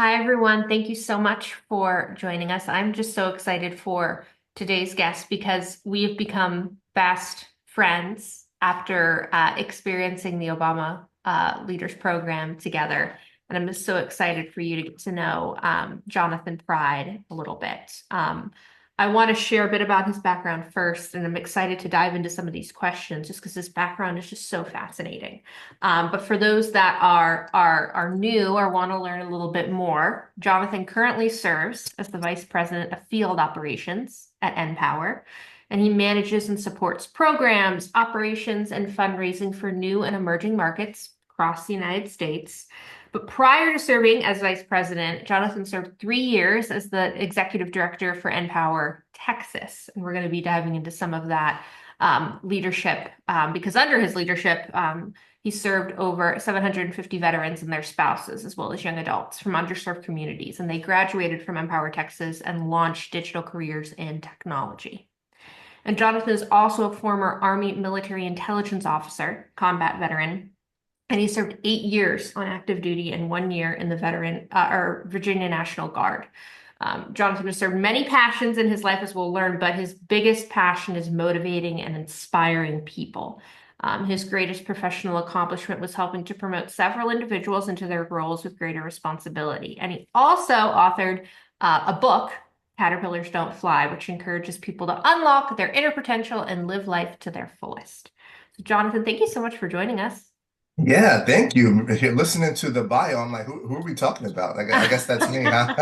Hi, everyone. Thank you so much for joining us. I'm just so excited for today's guest because we have become fast friends after experiencing the Obama Leaders Program together. And I'm just so excited for you to get to know Jonathan Pride a little bit. I want to share a bit about his background first, and I'm excited to dive into some of these questions just because his background is just so fascinating. But for those that are new or want to learn a little bit more, Jonathan currently serves as the Vice President of Field Operations at NPower, and he manages and supports programs, operations, and fundraising for new and emerging markets across the United States. But prior to serving as Vice President, Jonathan served 3 years as the Executive Director for NPower Texas, and we're going to be diving into some of that leadership because under his leadership, he served over 750 veterans and their spouses, as well as young adults from underserved communities. And they graduated from NPower Texas and launched digital careers in technology. And Jonathan is also a former Army military intelligence officer, combat veteran, and he served 8 years on active duty and 1 year in the veteran or Virginia National Guard. Jonathan has served many passions in his life, as we'll learn, but his biggest passion is motivating and inspiring people. His greatest professional accomplishment was helping to promote several individuals into their roles with greater responsibility. And he also authored a book, Caterpillars Don't Fly, which encourages people to unlock their inner potential and live life to their fullest. So, Jonathan, thank you so much for joining us. Yeah, thank you. If you're listening to the bio, I'm like, who are we talking about? I guess that's me, huh?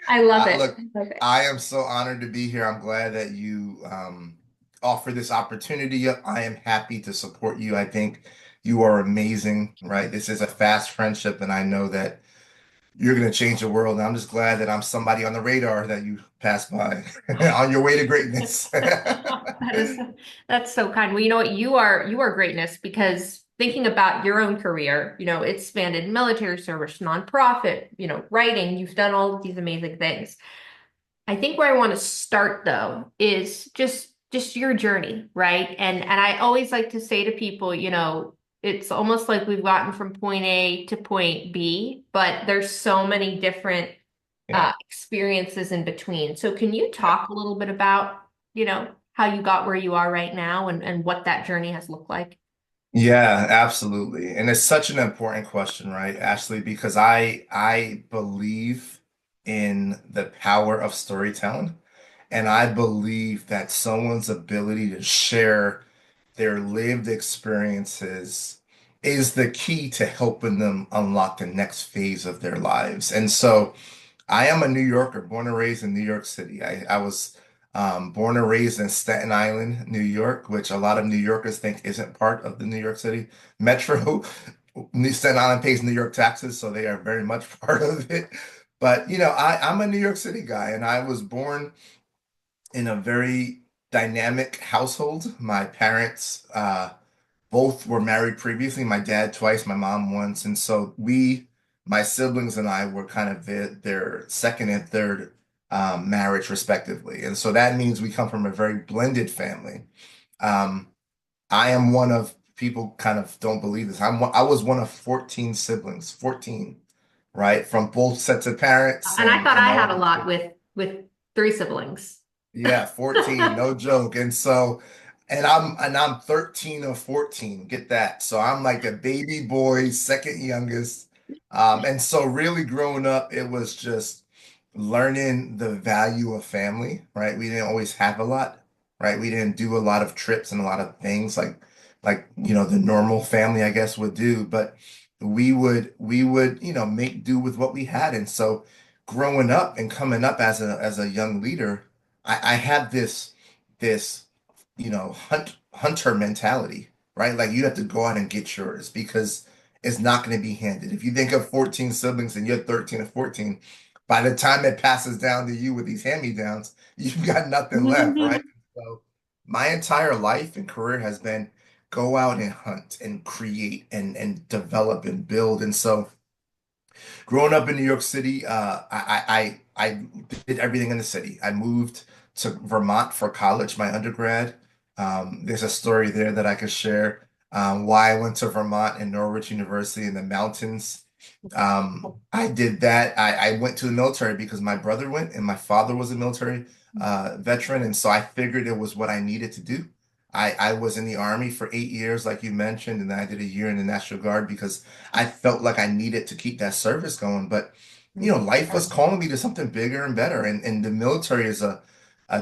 I love it. Look, I love it. I am so honored to be here. I'm glad that you offer this opportunity. I am happy to support you. I think you are amazing, right? This is a fast friendship, and I know that you're going to change the world. And I'm just glad that I'm somebody on the radar that you pass by on your way to greatness. That is that's so kind. Well, you know what? You are greatness because thinking about your own career, it's spanned in military service, nonprofit, writing, you've done all of these amazing things. I think where I want to start though is just your journey, right? And I always like to say to people, it's almost like we've gotten from point A to point B, but there's so many different Yeah. experiences in between. So can you talk a little bit about, how you got where you are right now and what that journey has looked like? Yeah, absolutely. And it's such an important question, right, Ashley, because I believe in the power of storytelling. And I believe that someone's ability to share their lived experiences is the key to helping them unlock the next phase of their lives. And so I am a New Yorker, born and raised in New York City. I was born and raised in Staten Island, New York, which a lot of New Yorkers think isn't part of the New York City metro. Staten Island pays New York taxes, so they are very much part of it. But I'm a New York City guy, and I was born in a very dynamic household. My parents both were married previously. My dad twice, my mom once, and so my siblings and I were kind of their second and third marriage, respectively. And so that means we come from a very blended family. Um, I am one of people kind of don't believe this. I was one of 14 siblings, 14, right, from both sets of parents And I thought and I all had a the lot kids. with three siblings. Yeah, 14, no joke. And I'm 13 of 14, get that. So I'm like a baby boy, second youngest. And so really growing up, it was just learning the value of family, right? We didn't always have a lot, right? We didn't do a lot of trips and a lot of things like the normal family, I guess, would do, but we would, make do with what we had. And so growing up and coming up as a young leader, I had this hunter mentality, right? Like you have to go out and get yours because it's not going to be handed. If you think of 14 siblings and you're 13 or 14, by the time it passes down to you with these hand-me-downs, you've got nothing left, right? So my entire life and career has been go out and hunt and create and develop and build. And so growing up in New York City, I did everything in the city. I moved to Vermont for college, my undergrad. There's a story there that I could share why I went to Vermont and Norwich University in the mountains. I did that. I went to the military because my brother went and my father was a military veteran. And so I figured it was what I needed to do. I was in the Army for 8 years, like you mentioned, and then I did a year in the National Guard because I felt like I needed to keep that service going. But, life was calling me to something bigger and better. And the military is a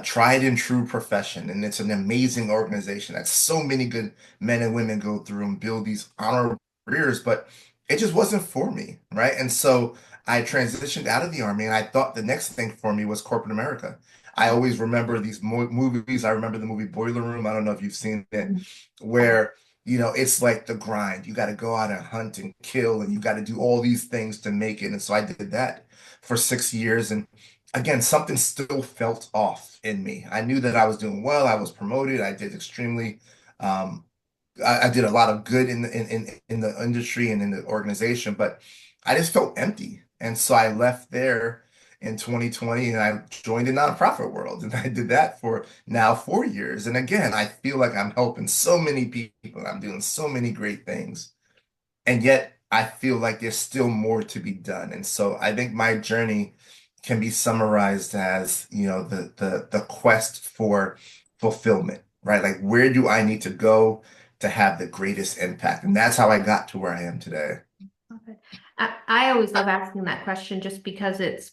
tried and true profession. And it's an amazing organization that so many good men and women go through and build these honorable careers. But it just wasn't for me, right? And so I transitioned out of the Army, and I thought the next thing for me was corporate America. I always remember these mo movies. I remember the movie Boiler Room. I don't know if you've seen it, where it's like the grind. You got to go out and hunt and kill, and you got to do all these things to make it. And so I did that for 6 years, and again, something still felt off in me. I knew that I was doing well. I was promoted. I did extremely. Um, I did a lot of good in the industry and in the organization, but I just felt empty. And so I left there in 2020 and I joined the nonprofit world. And I did that for now 4 years. And again, I feel like I'm helping so many people. I'm doing so many great things. And yet I feel like there's still more to be done. And so I think my journey can be summarized as, the quest for fulfillment, right? Like where do I need to go to have the greatest impact? And that's how I got to where I am today. Okay. I always love asking that question just because it's,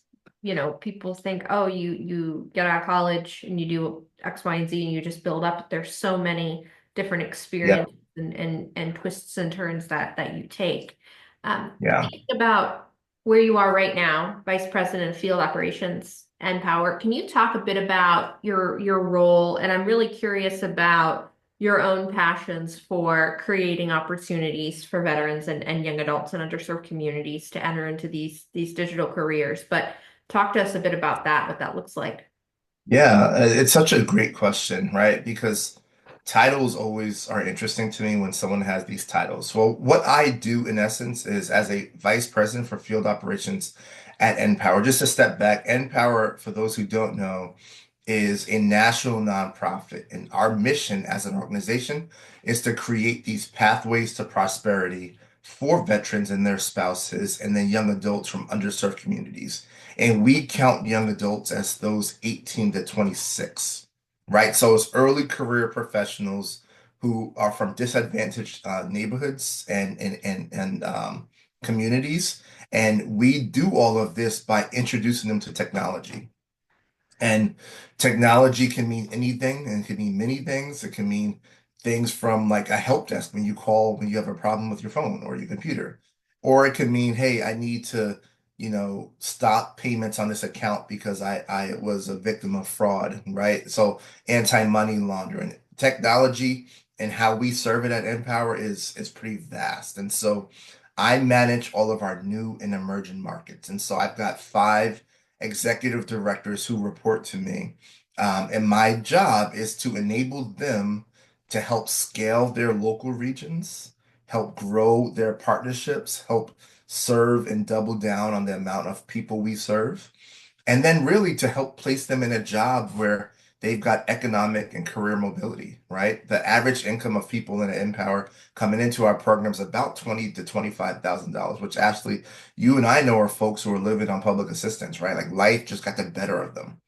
people think, oh, you get out of college and you do X, Y, and Z and you just build up. There's so many different Yeah. experiences and twists and turns that you take. Yeah. Thinking about where you are right now, Vice President of Field Operations and Power, can you talk a bit about your role? And I'm really curious about your own passions for creating opportunities for veterans and young adults and underserved communities to enter into these digital careers. But talk to us a bit about that, what that looks like. Yeah, it's such a great question, right? Because titles always are interesting to me when someone has these titles. Well, what I do in essence is as a vice president for field operations at NPower, just to step back, NPower, for those who don't know, is a national nonprofit. And our mission as an organization is to create these pathways to prosperity for veterans and their spouses, and then young adults from underserved communities. And we count young adults as those 18 to 26, right? So it's early career professionals who are from disadvantaged neighborhoods and communities. And we do all of this by introducing them to technology. And technology can mean anything and it can mean many things. It can mean things from like a help desk when you call when you have a problem with your phone or your computer. Or it can mean, hey, I need to, stop payments on this account because I was a victim of fraud, right? So anti-money laundering. Technology and how we serve it at Empower is pretty vast. And so I manage all of our new and emerging markets. And so I've got five executive directors who report to me. And my job is to enable them to help scale their local regions, help grow their partnerships, help serve and double down on the amount of people we serve, and then really to help place them in a job where they've got economic and career mobility, right? The average income of people in Empower coming into our program is about 20 to $25,000, which actually you and I know are folks who are living on public assistance, right? Like life just got the better of them.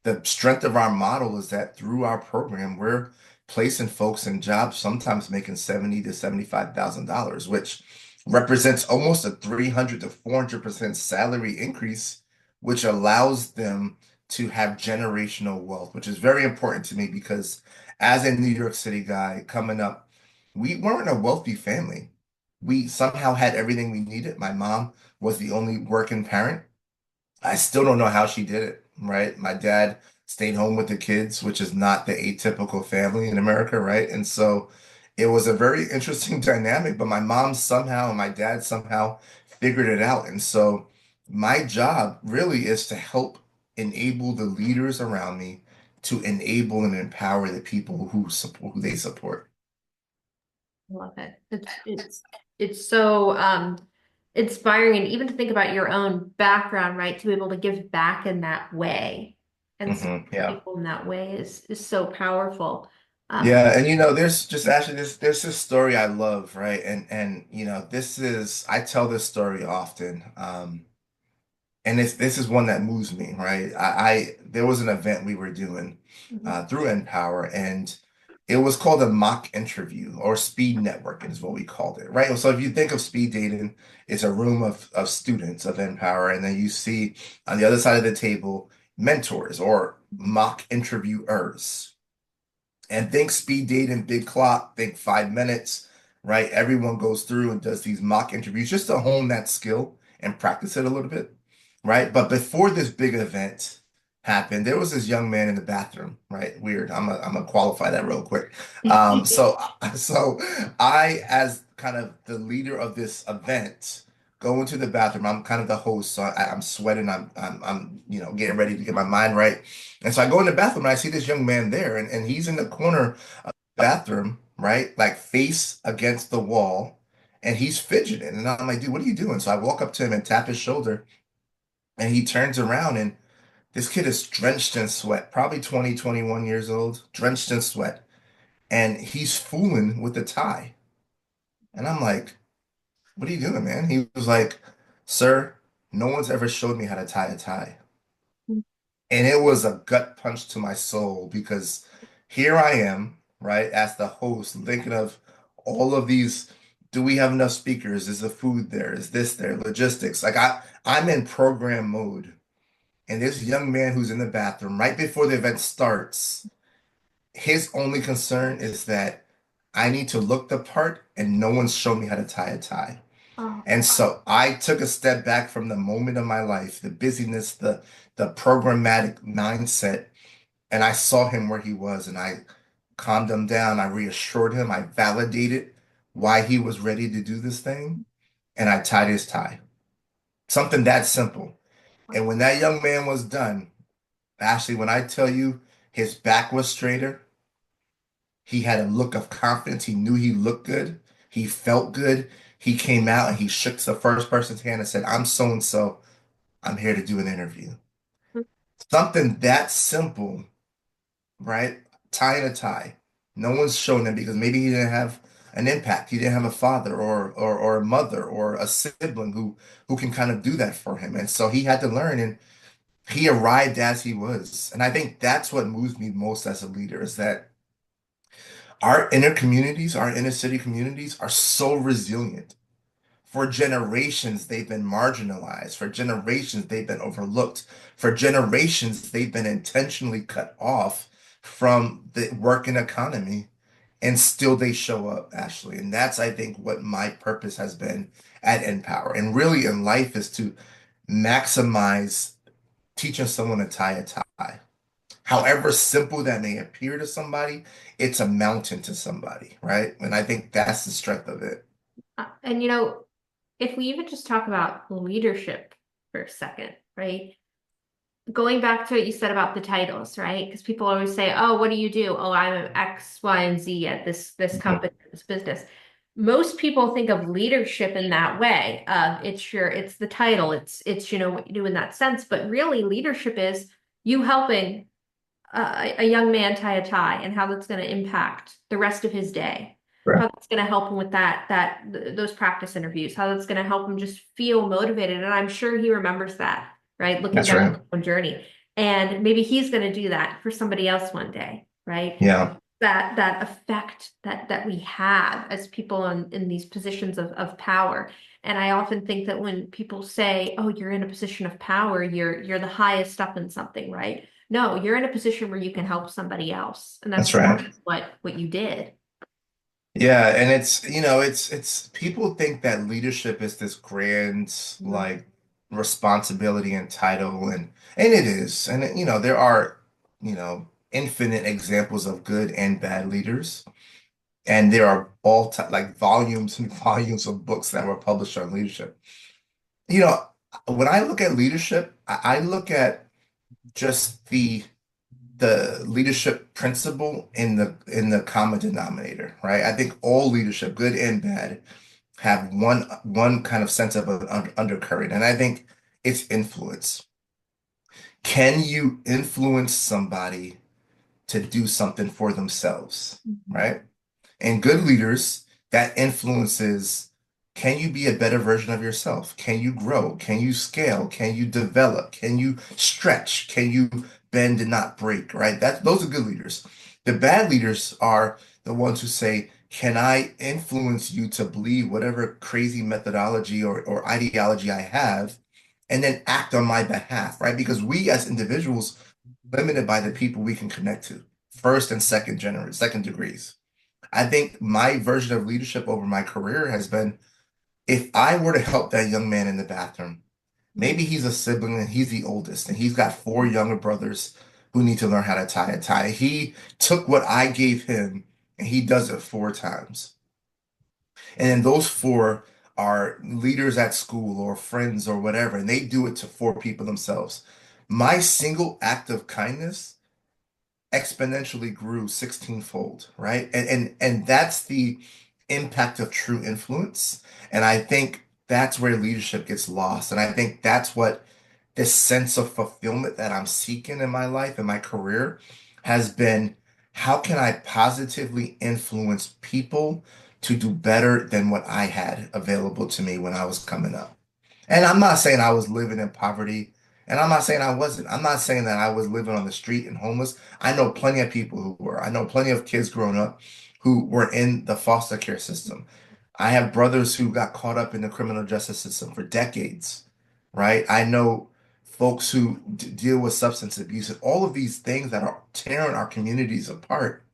The strength of our model is that through our program, we're placing folks in jobs sometimes making 70 to $75,000, which represents almost a 300 to 400% salary increase, which allows them to have generational wealth, which is very important to me because as a New York City guy coming up, we weren't a wealthy family. We somehow had everything we needed. My mom was the only working parent. I still don't know how she did it, right? My dad stayed home with the kids, which is not the atypical family in America, right? And so it was a very interesting dynamic, but my mom somehow and my dad somehow figured it out. And so my job really is to help enable the leaders around me to enable and empower the people who support who they support. I love it. It's so inspiring, and even to think about your own background, right? To be able to give back in that way and support Yeah. people in that way is so powerful. Um, Yeah, and there's just actually there's this story I love, right? And this is I tell this story often. And this is one that moves me, right? I there was an event we were doing mhm, through NPower, and it was called a mock interview or speed networking is what we called it, right? So if you think of speed dating, it's a room of students of NPower, and then you see on the other side of the table mentors or mock interviewers. And think speed dating, big clock, think 5 minutes, right? Everyone goes through and does these mock interviews just to hone that skill and practice it a little bit, right? But before this big event happened, there was this young man in the bathroom, right? Weird. I'm gonna qualify that real quick. So so I, as kind of the leader of this event, go into the bathroom. I'm kind of the host, so I'm sweating. I'm getting ready to get my mind right. And so I go in the bathroom and I see this young man there, and he's in the corner of the bathroom, right? Like face against the wall, and he's fidgeting. And I'm like, dude, what are you doing? So I walk up to him and tap his shoulder, and he turns around, and this kid is drenched in sweat, probably 20, 21 years old, drenched in sweat. And he's fooling with the tie. And I'm like, what are you doing, man? He was like, sir, no one's ever showed me how to tie a tie. And it was a gut punch to my soul because here I am, right, as the host, thinking of all of these. Do we have enough speakers? Is the food there? Is this there? Logistics. Like I'm in program mode. And this young man who's in the bathroom right before the event starts, his only concern is that I need to look the part and no one's shown me how to tie a tie. oh, And so I took a step back from the moment of my life, the busyness, the programmatic mindset, and I saw him where he was, and I calmed him down. I reassured him. I validated why he was ready to do this thing, and I tied his tie. Something that simple. And when that young man was done, Ashley, when I tell you his back was straighter, he had a look of confidence. He knew he looked good. He felt good. He came out and he shook the first person's hand and said, I'm so and so. I'm here to do an interview. Something that simple, right? Tie and a tie. No one's shown him because maybe he didn't have an impact. He didn't have a father or a mother or a sibling who can kind of do that for him. And so he had to learn, and he arrived as he was. And I think that's what moves me most as a leader is that our inner communities, our inner city communities are so resilient. For generations, they've been marginalized. For generations, they've been overlooked. For generations, they've been intentionally cut off from the working economy. And still they show up, Ashley. And that's, I think, what my purpose has been at NPower. And really in life is to maximize teaching someone to tie a tie. However simple that may appear to somebody, it's a mountain to somebody, right? And I think that's the strength of it. and if we even just talk about leadership for a second, right? Going back to what you said about the titles, right? Because people always say, "Oh, what do you do?" "Oh, I'm an X, Y, and Z at this Mhm. company, this business." Most people think of leadership in that way. It's the title, it's what you do in that sense. But really, leadership is you helping a young man tie a tie and how that's going to impact the rest of his day, how Right. that's going to help him with those practice interviews, how that's going to help him just feel motivated. And I'm sure he remembers that, right? Looking That's back on right. his own journey. And maybe he's going to do that for somebody else one day, right? Yeah, That effect that we have as people in these positions of power. And I often think that when people say, "Oh, you're in a position of power, you're the highest up in something," right? No, you're in a position where you can help somebody else. And that's that's right. exactly what you did. Yeah, and it's people think that leadership is this grand Mhm. like responsibility and title, and it is. And there are, infinite examples of good and bad leaders. And there are all like volumes and volumes of books that were published on leadership. You know, when I look at leadership, I look at just the leadership principle in the common denominator, right? I think all leadership, good and bad, have one kind of sense of an undercurrent, and I think it's influence. Can you influence somebody to do something for themselves, Mhm. right? And good leaders, that influences, can you be a better version of yourself? Can you grow? Can you scale? Can you develop? Can you stretch? Can you bend and not break, right? Those are good leaders. The bad leaders are the ones who say, can I influence you to believe whatever crazy methodology or ideology I have, and then act on my behalf, right? Because we as individuals limited by the people we can connect to, first and second degrees. I think my version of leadership over my career has been, if I were to help that young man in the bathroom, maybe he's a sibling and he's the oldest and he's got four younger brothers who need to learn how to tie a tie. He took what I gave him and he does it four times. And then those four are leaders at school or friends or whatever, and they do it to four people themselves. My single act of kindness exponentially grew 16-fold, right? And that's the impact of true influence. And I think that's where leadership gets lost. And I think that's what this sense of fulfillment that I'm seeking in my life and my career has been. How can I positively influence people to do better than what I had available to me when I was coming up? And I'm not saying I was living in poverty, and I'm not saying I wasn't. I'm not saying that I was living on the street and homeless. I know plenty of people who were. I know plenty of kids growing up who were in the foster care system. I have brothers who got caught up in the criminal justice system for decades, right? I know folks who deal with substance abuse and all of these things that are tearing our communities apart.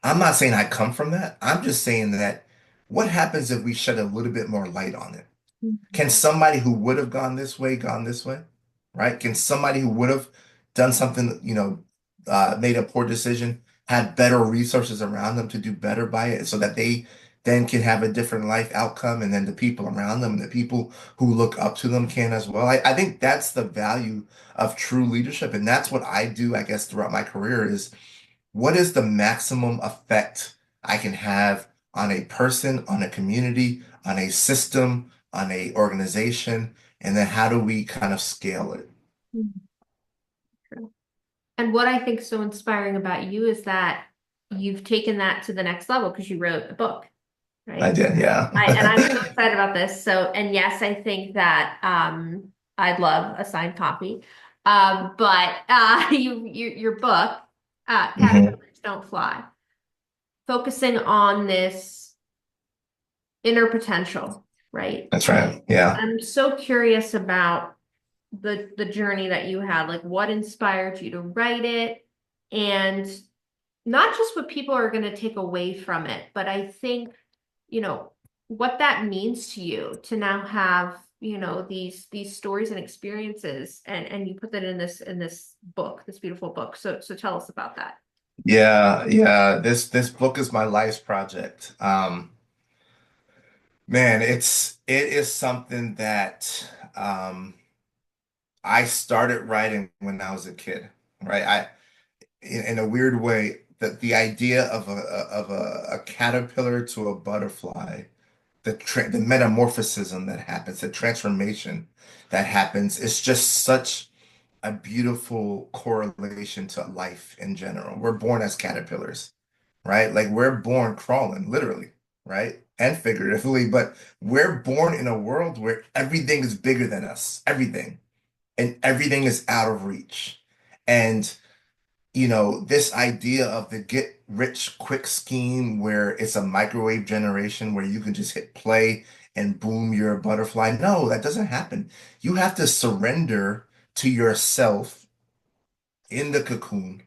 I'm not saying I come from that. I'm just saying that what happens if we shed a little bit more light on it? Can Mhm. somebody who would have gone this way, right? Can somebody who would have done something, made a poor decision, had better resources around them to do better by it so that they then can have a different life outcome and then the people around them and the people who look up to them can as well. I think that's the value of true leadership. And that's what I do, I guess, throughout my career is what is the maximum effect I can have on a person, on a community, on a system, on a organization, and then how do we kind of scale it? Mhm. True. And what I think is so inspiring about you is that you've taken that to the next level because you wrote a book, I right? did, And I'm so yeah. excited about this. So, and yes, I think that I'd love a signed copy. But your book, hmm Caterpillars Don't Fly, focusing on this inner potential, right? That's right. Yeah. I'm so curious about the journey that you had, like what inspired you to write it, and not just what people are going to take away from it, but I think, you know, what that means to you to now have, these stories and experiences, and you put that in this book, this beautiful book. So tell us about that. Yeah, yeah. This book is my life's project. Man, it is something that I started writing when I was a kid, right? In a weird way, the idea of a caterpillar to a butterfly, the metamorphosis that happens, the transformation that happens, is just such a beautiful correlation to life in general. We're born as caterpillars, right? Like we're born crawling, literally, right? And figuratively, but we're born in a world where everything is bigger than us, everything, and everything is out of reach. And this idea of the get rich quick scheme where it's a microwave generation where you can just hit play and boom, you're a butterfly. No, that doesn't happen. You have to surrender to yourself in the cocoon.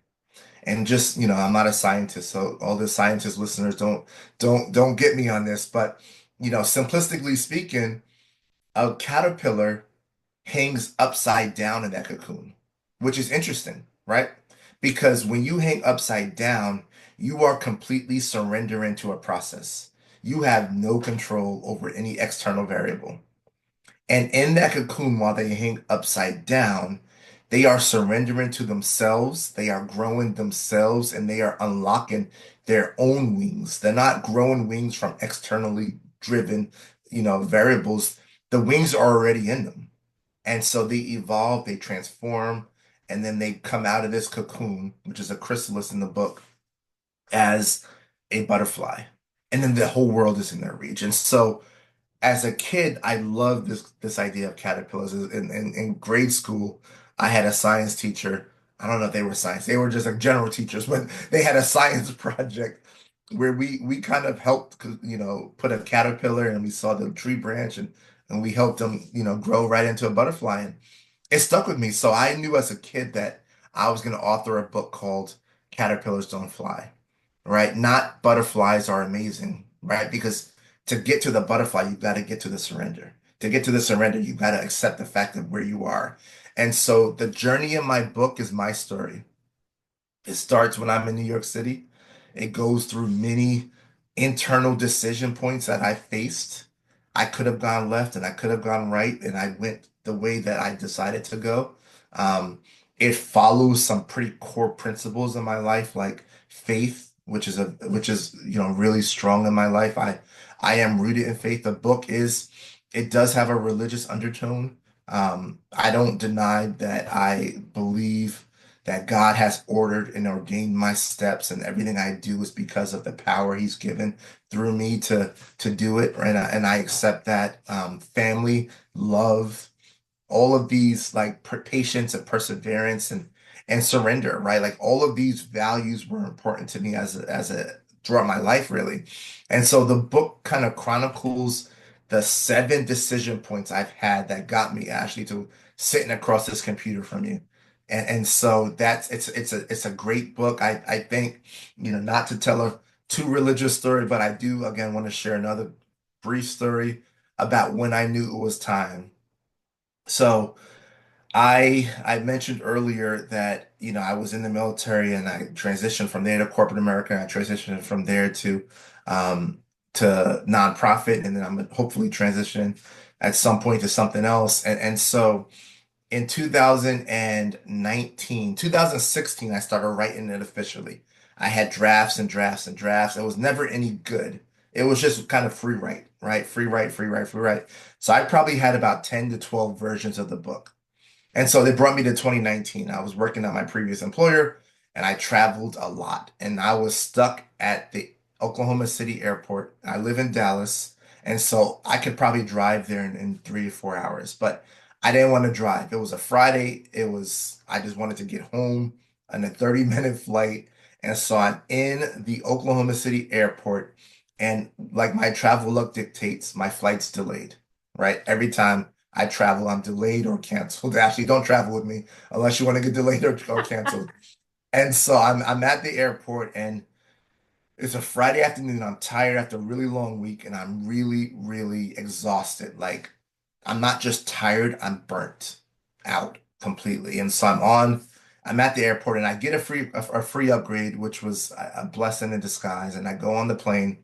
And just, I'm not a scientist, so all the scientist listeners don't get me on this, but simplistically speaking, a caterpillar hangs upside down in that cocoon, which is interesting, right? Because when you hang upside down, you are completely surrendering to a process. You have no control over any external variable. And in that cocoon, while they hang upside down, they are surrendering to themselves, they are growing themselves, and they are unlocking their own wings. They're not growing wings from externally driven, variables. The wings are already in them. And so they evolve, they transform, and then they come out of this cocoon, which is a chrysalis in the book, as a butterfly. And then the whole world is in their reach. And so as a kid, I loved this idea of caterpillars. In grade school, I had a science teacher. I don't know if they were science, they were just like general teachers, but they had a science project where we kind of helped, put a caterpillar and we saw the tree branch and we helped them, grow right into a butterfly. And it stuck with me. So I knew as a kid that I was going to author a book called Caterpillars Don't Fly, right? Not butterflies are amazing, right? Because to get to the butterfly, you got to get to the surrender. To get to the surrender, you got to accept the fact of where you are. And so the journey in my book is my story. It starts when I'm in New York City. It goes through many internal decision points that I faced. I could have gone left and I could have gone right, and I went the way that I decided to go. Um, it follows some pretty core principles in my life, like faith, which is really strong in my life. I am rooted in faith. The book is it does have a religious undertone. I don't deny that I believe that God has ordered and ordained my steps, and everything I do is because of the power He's given through me to do it. And I accept that. Family, love, all of these like patience and perseverance and surrender, right? Like all of these values were important to me as a throughout my life, really. And so the book kind of chronicles the 7 decision points I've had that got me actually to sitting across this computer from you. And so that's it's a great book. I think, not to tell a too religious story, but I do again want to share another brief story about when I knew it was time. So I mentioned earlier that I was in the military and I transitioned from there to corporate America. And I transitioned from there um to nonprofit, and then I'm gonna hopefully transition at some point to something else. And so in 2019, 2016, I started writing it officially. I had drafts and drafts and drafts. It was never any good. It was just kind of free write, right? Free write, free write, free write. So I probably had about 10 to 12 versions of the book. And so they brought me to 2019. I was working at my previous employer and I traveled a lot. And I was stuck at the Oklahoma City airport. I live in Dallas. And so I could probably drive there in 3 or 4 hours, but I didn't want to drive. It was a Friday. I just wanted to get home on a 30-minute flight. And so I'm in the Oklahoma City airport. And like my travel luck dictates, my flight's delayed, right? Every time I travel, I'm delayed or canceled. Actually, don't travel with me unless you want to get delayed or canceled. And so I'm at the airport and it's a Friday afternoon. I'm tired after a really long week and I'm really, really exhausted. Like I'm not just tired, I'm burnt out completely. And so I'm at the airport and I get a free upgrade, which was a blessing in disguise. And I go on the plane.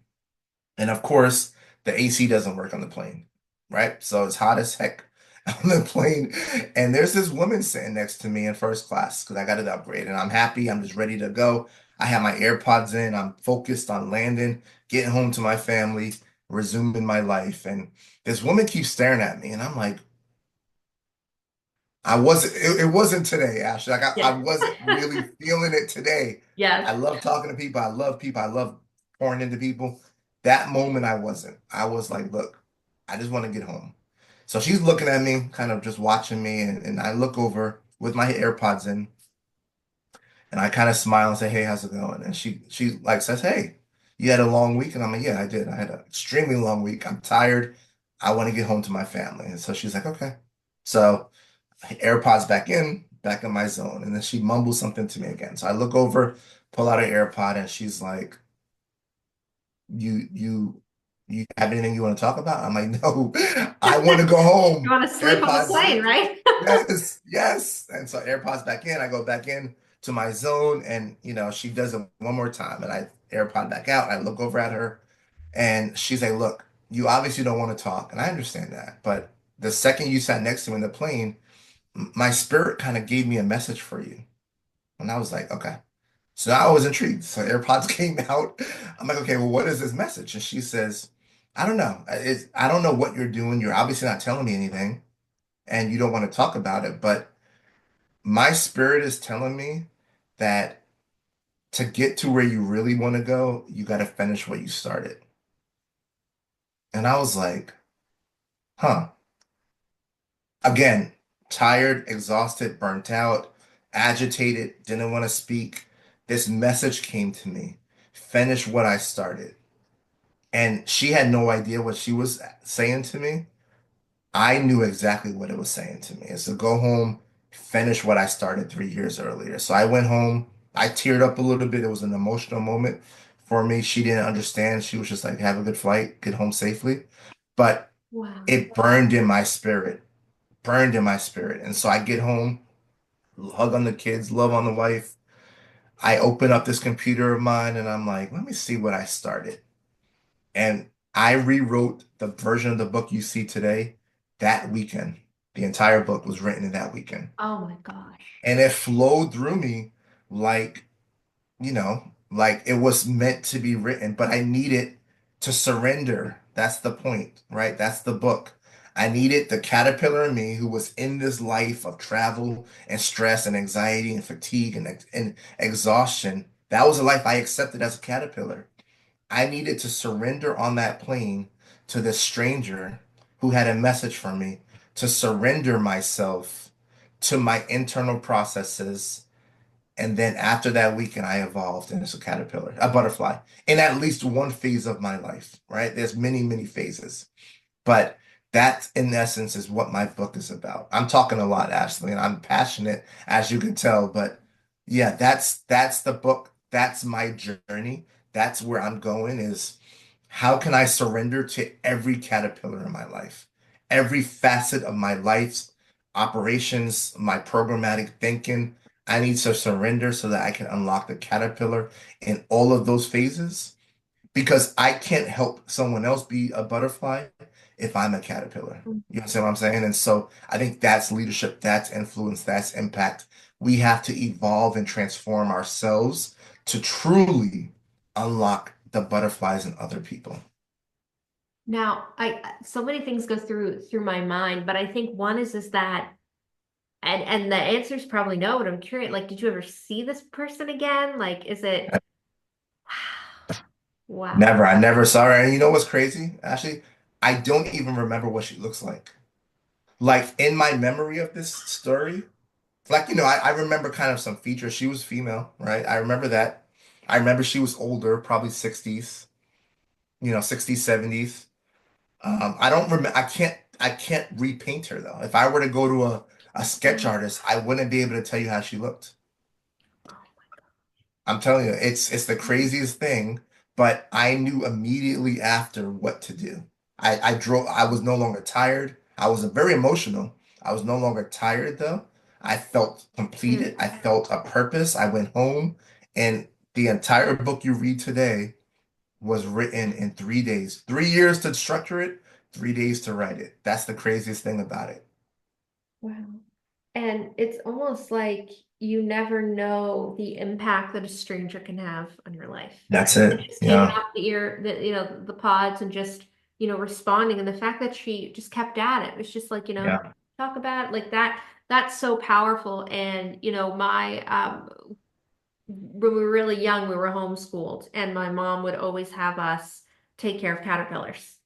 And of course, the AC doesn't work on the plane, right? So it's hot as heck on the plane. And there's this woman sitting next to me in first class because I got it upgraded. And I'm happy. I'm just ready to go. I have my AirPods in. I'm focused on landing, getting home to my family, resuming my life. And this woman keeps staring at me. And I'm like, it wasn't today, Ashley. Like I Yeah. wasn't really feeling it today. I Yes. love talking to people. I love people. I love pouring into people. That moment I wasn't. I was like, look, I just want to get home. So she's looking at me, kind of just watching me, and I look over with my AirPods in, and I kind of smile and say, hey, how's it going? And she like says, hey, you had a long week? And I'm like, yeah, I did. I had an extremely long week. I'm tired. I want to get home to my family. And so she's like, okay. So AirPods back in my zone. And then she mumbles something to me again. So I look over, pull out an AirPod, and she's like, You you you have anything you want to talk about? I'm like, no, I want to go You home. want to sleep on the AirPods plane, in. right? Yes, yes. And so AirPods back in, I go back in to my zone, and she does it one more time, and I AirPod back out. I look over at her, and she's like, look, you obviously don't want to talk, and I understand that, but the second you sat next to me in the plane, my spirit kind of gave me a message for you. And I was like, okay. So now I was intrigued. So AirPods came out. I'm like, okay, well, what is this message? And she says, I don't know. I don't know what you're doing. You're obviously not telling me anything, and you don't want to talk about it. But my spirit is telling me that to get to where you really want to go, you got to finish what you started. And I was like, huh. Again, tired, exhausted, burnt out, agitated, didn't want to speak. This message came to me. Finish what I started. And she had no idea what she was saying to me. I knew exactly what it was saying to me. It's to go home, finish what I started 3 years earlier. So I went home. I teared up a little bit. It was an emotional moment for me. She didn't understand. She was just like, have a good flight, get home safely. But Wow. it burned in my spirit, burned in my spirit. And so I get home, hug on the kids, love on the wife. I open up this computer of mine and I'm like, let me see what I started. And I rewrote the version of the book you see today that weekend. The entire book was written in that weekend. Oh my gosh. And it flowed through me like, like it was meant to be written, but I needed to surrender. That's the point, right? That's the book. I needed the caterpillar in me who was in this life of travel and stress and anxiety and fatigue and exhaustion. That was a life I accepted as a caterpillar. I needed to surrender on that plane to this stranger who had a message for me, to surrender myself to my internal processes. And then after that weekend, I evolved into a caterpillar, a butterfly, in at least one phase of my life, right? There's many, many phases. But that, in essence, is what my book is about. I'm talking a lot, Ashley, and I'm passionate, as you can tell. But yeah, that's the book. That's my journey. That's where I'm going is how can I surrender to every caterpillar in my life, every facet of my life's operations, my programmatic thinking. I need to surrender so that I can unlock the caterpillar in all of those phases because I can't help someone else be a butterfly if I'm a caterpillar. You understand what I'm saying? And so I think that's leadership, that's influence, that's impact. We have to evolve and transform ourselves to truly unlock the butterflies in other people. Now, I so many things go through my mind, but I think one is that and the answer is probably no, but I'm curious, like, did you ever see this person again? Like, is it wow. Never, I never saw her. And you know what's crazy? Actually, I don't even remember what she looks like. Like in my memory of this story, like, I remember kind of some features. She was female, right? I remember that. I remember she was older, probably 60s, 60s, 70s. I don't remember, I can't repaint her though. If I were to go to a sketch Wow. artist, I wouldn't be able to tell you how she looked. I'm telling you, it's the craziest thing, but I knew immediately after what to do. I drove, I was no longer tired. I was very emotional. I was no longer tired though. I felt completed. Mm. I felt a purpose. I went home and the entire book you read today was written in 3 days. 3 years to structure it, 3 days to write it. That's the craziest thing about it. Wow. And it's almost like you never know the impact that a stranger can have on your life. That's And it. just taking Yeah. off the pods and just, responding. And the fact that she just kept at it, it's just like, Yeah. talk about it like that. That's so powerful. And, when we were really young, we were homeschooled, and my mom would always have us take care of caterpillars.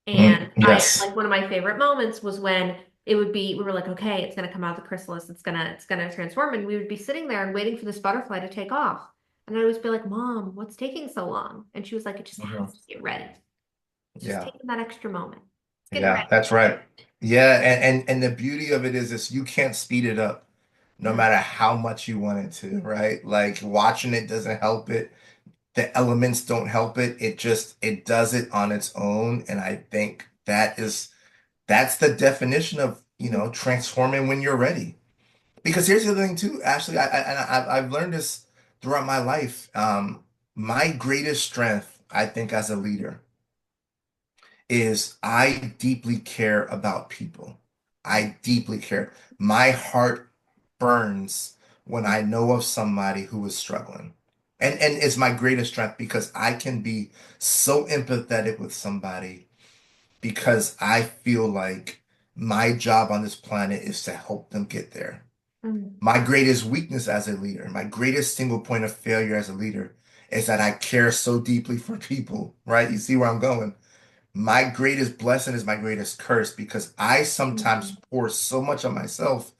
And Yes. one of my favorite moments was when we were like, okay, it's gonna come out of the chrysalis, it's gonna transform, and we would be sitting there and waiting for this butterfly to take off. And I'd always be like, Mom, what's taking so long? And she was like, it just has Mhm. to get ready. It's just Yeah. taking that extra moment. It's getting Yeah, ready. that's right. Yeah, and the beauty of it is this you can't speed it up no No. matter how much you want it to, right? Like watching it doesn't help it. The elements don't help it. It does it on its own. And I think that's the definition of, transforming when you're ready. Because here's the other thing too, Ashley, I've learned this throughout my life. My greatest strength, I think, as a leader is I deeply care about people. I deeply care. My heart burns when I know of somebody who is struggling. And it's my greatest strength because I can be so empathetic with somebody because I feel like my job on this planet is to help them get there. Mm, My greatest weakness as a leader, my greatest single point of failure as a leader is that I care so deeply for people, right? You see where I'm going? My greatest blessing is my greatest curse because I sometimes mm, pour so much of myself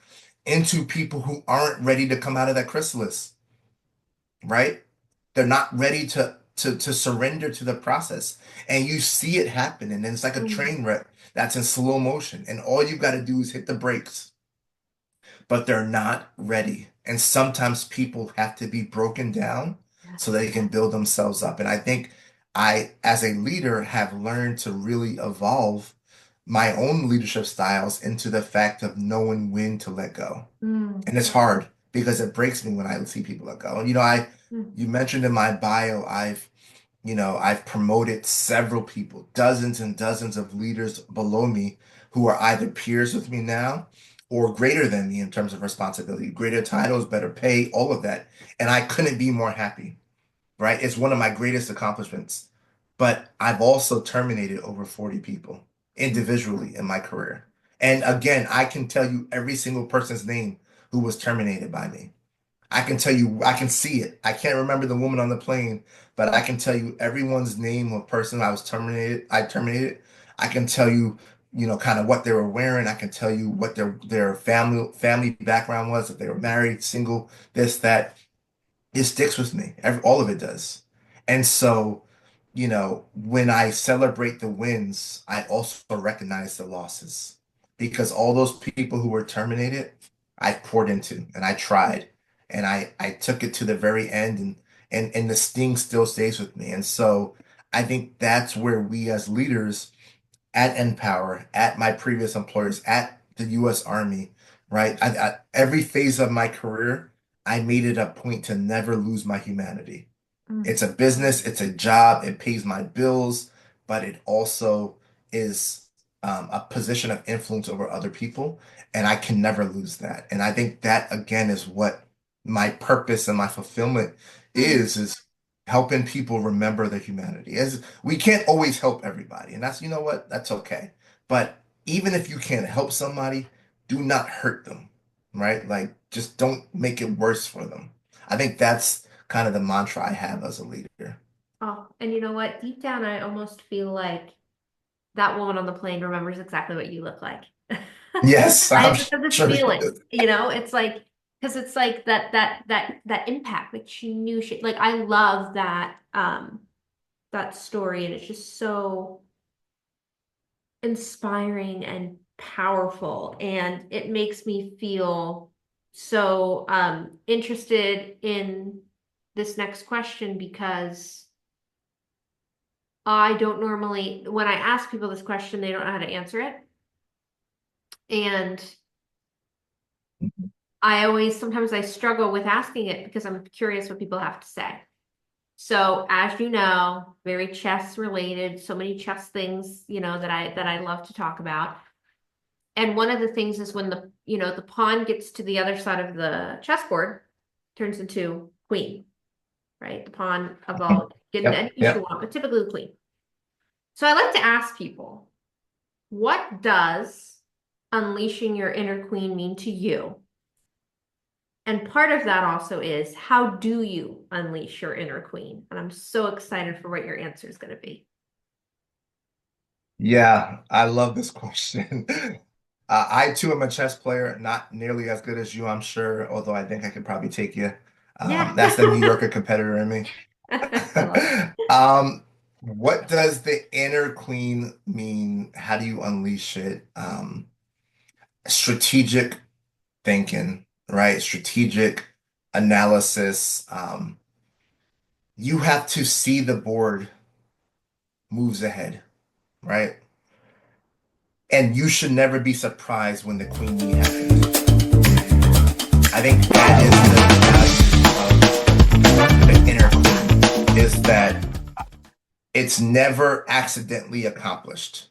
into people who aren't ready to come out of that chrysalis, right? They're not ready to surrender to the process. And you see it happen, and then it's like a mm. train wreck that's in slow motion. And all you got to do is hit the brakes, but they're not ready. And sometimes people have to be broken down so Yes. they can build themselves up. And I think I, as a leader, have learned to really evolve my own leadership styles into the fact of knowing when to let go. Mm, And it's hard because it breaks me when I see people let go. And mm, you mentioned in my bio, I've promoted several people, dozens and dozens of leaders below me who are either peers with me now or greater than me in terms of responsibility, greater titles, better pay, all of that. And I couldn't be more happy, right? It's one of my greatest accomplishments. But I've also terminated over 40 people mm, individually in my career. And again, I can tell you every single person's name who was terminated by me. I can tell you, I can see it. I can't remember the woman on the plane, but I can tell you everyone's name of person I terminated. I can tell you, kind of what they were wearing. I can tell you what their family background was, if they were married, single, this, that. It sticks with me. All of it does. And so, when I celebrate the wins, I also recognize the losses because all those people who were terminated, I poured into and I tried and I took it to the very end and the sting still stays with me. And so I think that's where we as leaders at NPower, at my previous employers, at the U.S. Army, right? Every phase of my career, I made it a point to never lose my humanity. mm, It's a business, it's a job, it pays my bills, but it also is a position of influence over other people, and I can never lose that. And I think that again is what my purpose and my fulfillment mm. is helping people remember their humanity. As we can't always help everybody, and that's, you know what, that's okay. But even if you can't help somebody, do not hurt them, right? Like just don't make it worse for them. I think that's kind of the mantra I have as a leader. Oh, and you know what? Deep down, I almost feel like that woman on the plane remembers exactly what you look like. Yes, I I'm just have this sure. feeling, it's like because it's like that impact. Like she knew she like I love that story, and it's just so inspiring and powerful, and it makes me feel so interested in this next question because I don't normally, when I ask people this question, they don't know how to answer it. And sometimes I struggle with asking it because I'm curious what people have to say. So, as you know, very chess related, so many chess things, that I love to talk about. And one of the things is when the pawn gets to the other side of the chessboard, turns into queen, right? The pawn of all, get into Yep, any piece you yep. want, but typically the queen. So I like to ask people, what does unleashing your inner queen mean to you? And part of that also is how do you unleash your inner queen? And I'm so excited for what your answer is going to be. Yeah, I love this question. I too am a chess player, not nearly as good as you, I'm sure, although I think I could probably take you. Yeah. That's the New Yorker competitor in me. I love it. What does the inner queen mean? How do you unleash it? Strategic thinking, right? Strategic analysis. You have to see the board moves ahead, right? And you should never be surprised when the queen knee happens. I think that is the value of the inner queen, is that it's never accidentally accomplished,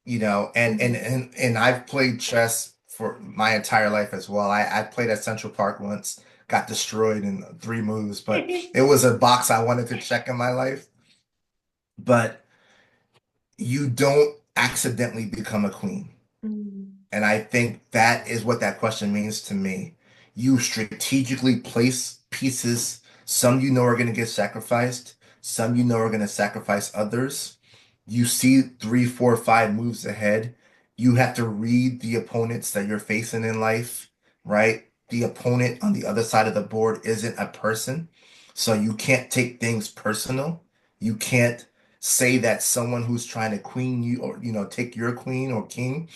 and I've played chess for my entire life as well. I played at Central Park once, got destroyed in 3 moves, but it was a box I wanted to check in my life. But you don't accidentally become a queen. Mm, And I think that is what that question means to me. You strategically place pieces. Some you know are going to get sacrificed. Some you know are going to sacrifice others. You see three, four, five moves ahead. You have to read the opponents that you're facing in life, right? The opponent on the other side of the board isn't a person. So you can't take things personal. You can't say that someone who's trying to queen you or, take your queen or king,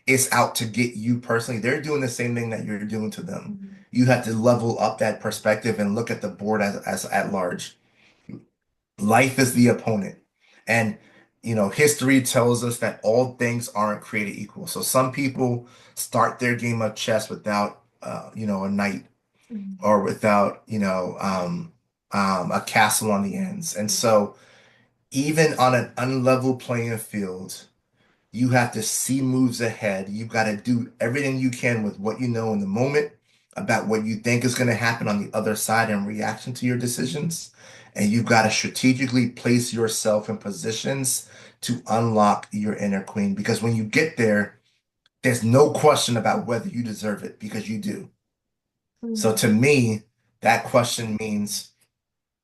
is out to get you personally. They're doing the same thing that you're doing to them. Mhm. You have to level up that perspective and look at the board as at large. Life is the opponent. And history tells us that all things aren't created equal. So some people start their game of chess without a knight Mhm. or without a castle on the ends. And so even on an unlevel playing field, you have to see moves ahead. You've got to do everything you can with what you know in the moment about what you think is going to happen on the other side in reaction to your decisions. And you've got to strategically place yourself in positions to unlock your inner queen. Because when you get there, there's no question about whether you deserve it because you do. So Mhm. to me, that question means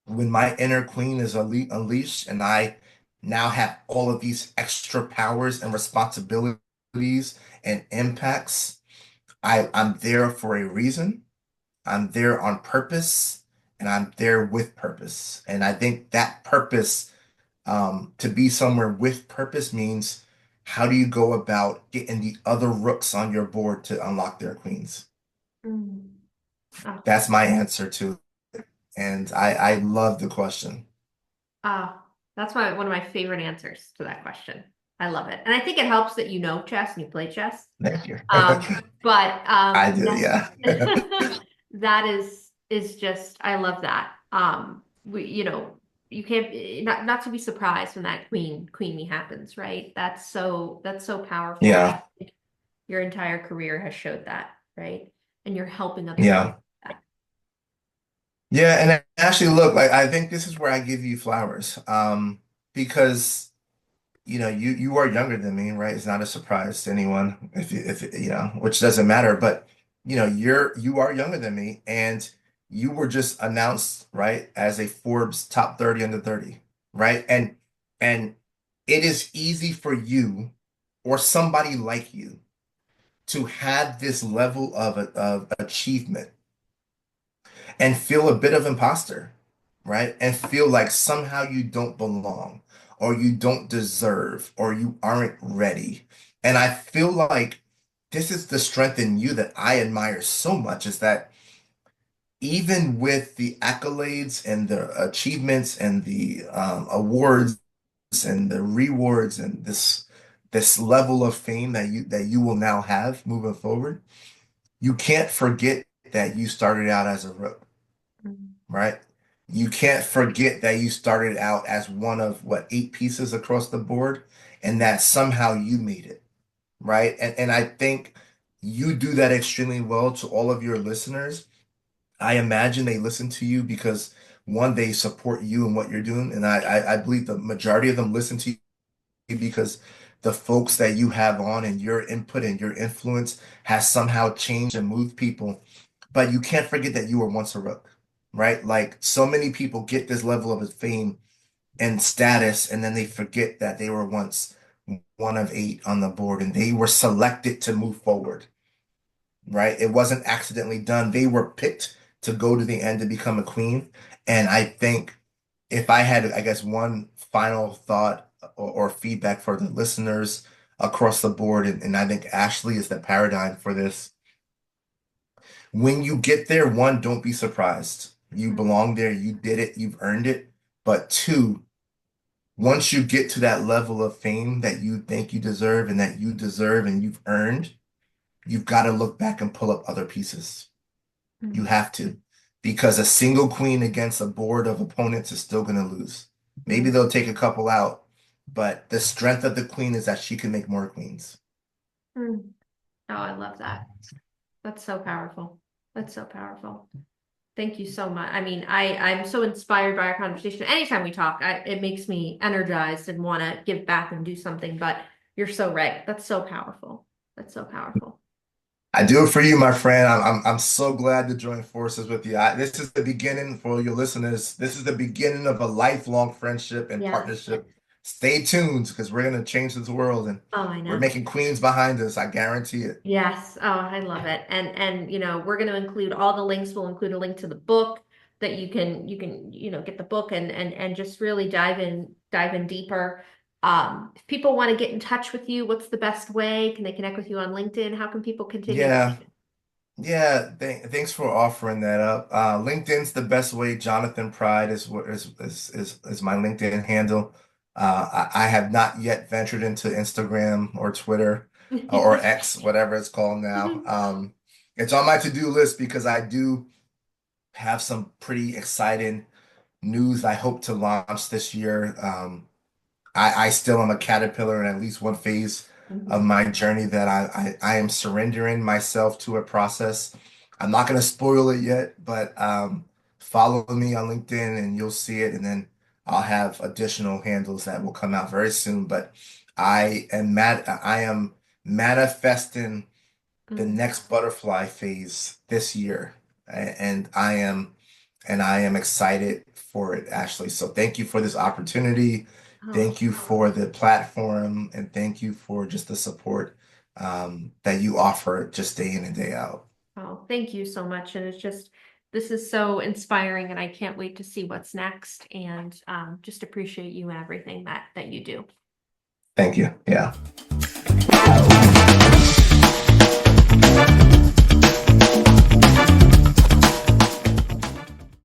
when my inner queen is unleashed and I now have all of these extra powers and responsibilities and impacts, I'm there for a reason. I'm there on purpose and I'm there with purpose. And I think that purpose, to be somewhere with purpose means how do you go about getting the other rooks on your board to unlock their queens? Mhm. Ah, That's my answer to it. And I love the question. that's one of my favorite answers to that question. I love it. And I think it helps that you know chess and you play chess. Thank you. But I do, yeah. that is just I love that. You can't not to be surprised when that queen me happens, right? That's so powerful. Yeah, Your entire career has showed that, right? And you're helping other people. yeah. Yeah, and actually look, like I think this is where I give you flowers. Because you are younger than me, right? It's not a surprise to anyone if which doesn't matter, but you are younger than me and you were just announced, right, as a Forbes top 30 under 30, right? And it is easy for you or somebody like you to have this level of achievement and feel a bit of imposter, right? And feel like somehow you don't belong or you don't deserve or you aren't ready. And I feel like this is the strength in you that I admire so much is that even with the accolades and the achievements and the awards and the rewards and this level of fame that you will now have moving forward, you can't forget that you started out as a rook, Mhm. right? You can't forget that you started out as one of what, eight pieces across the board, and that somehow you made it, right? And I think you do that extremely well to all of your listeners. I imagine they listen to you because one, they support you and what you're doing, and I believe the majority of them listen to you because the folks that you have on and your input and your influence has somehow changed and moved people. But you can't forget that you were once a rook, right? Like so many people get this level of fame and status, and then they forget that they were once one of eight on the board and they were selected to move forward, right? It wasn't accidentally done. They were picked to go to the end to become a queen. And I think if I had, I guess, one final thought or feedback for the listeners across the board, and I think Ashley is the paradigm for this. When you get there, one, don't be surprised. You belong there, you did it, you've earned it. But two, once you get to that level of fame that you think you deserve and that you deserve and you've earned, you've got to look back and pull up other pieces. You Mhm. have to, because a single queen against a board of opponents is still going to lose. Maybe Mhm. they'll take a couple out, but the strength of the queen is that she can make more queens. Mhm. Oh, I love that. That's so powerful. That's so powerful. Thank you so much. I mean, I'm so inspired by our conversation. Anytime we talk, it makes me energized and want to give back and do something, but you're so right. That's so powerful. That's so powerful. I do it for you, my friend. I'm so glad to join forces with you. This is the beginning for your listeners. This is the beginning of a lifelong friendship and Yes. partnership. Stay tuned because we're going to change this world and Oh, I we're know. making queens behind us. I guarantee it. Yes. Oh, I love it. And we're going to include all the links. We'll include a link to the book that you can get the book and just really dive in deeper. If people want to get in touch with you, what's the best way? Can they connect with you on LinkedIn? How can people continue? Yeah. Yeah, thanks for offering that up. LinkedIn's the best way. Jonathan Pride is what is my LinkedIn handle. I have not yet ventured into Instagram or Twitter or X, whatever it's called now. It's on my to-do list because I do have some pretty exciting news I hope to launch this year. I still am a caterpillar in at least one phase of Mhm. my journey that I am surrendering myself to a process. I'm not going to spoil it yet, but follow me on LinkedIn and you'll see it. And then I'll have additional handles that will come out very soon. But I am manifesting the Mhm. next butterfly phase this year. And I am excited for it, Ashley. So thank you for this opportunity. Oh, Thank you for the platform and thank you for just the support that you offer just day in and day out. oh, thank you so much. And this is so inspiring, and I can't wait to see what's next. And just appreciate you and everything that you do. Thank you. Yeah.